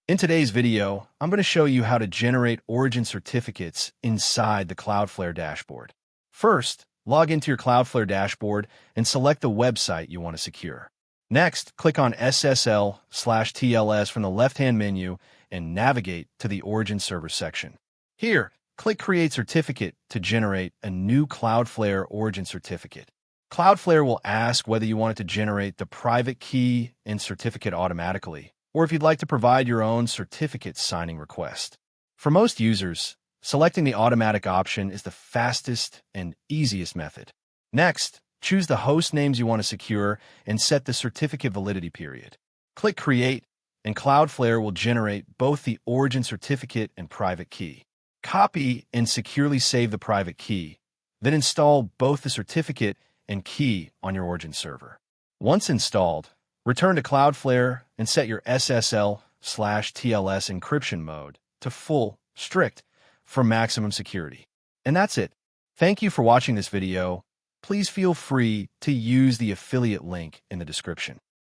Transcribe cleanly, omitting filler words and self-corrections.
In today's video, I'm going to show you how to generate origin certificates inside the Cloudflare dashboard. First, log into your Cloudflare dashboard and select the website you want to secure. Next, click on SSL/TLS from the left-hand menu and navigate to the Origin Server section. Here, click Create Certificate to generate a new Cloudflare origin certificate. Cloudflare will ask whether you want it to generate the private key and certificate automatically, or if you'd like to provide your own certificate signing request. For most users, selecting the automatic option is the fastest and easiest method. Next, choose the host names you want to secure and set the certificate validity period. Click Create, and Cloudflare will generate both the origin certificate and private key. Copy and securely save the private key, then install both the certificate and key on your origin server. Once installed, return to Cloudflare and set your SSL/TLS encryption mode to full, strict, for maximum security. And that's it. Thank you for watching this video. Please feel free to use the affiliate link in the description.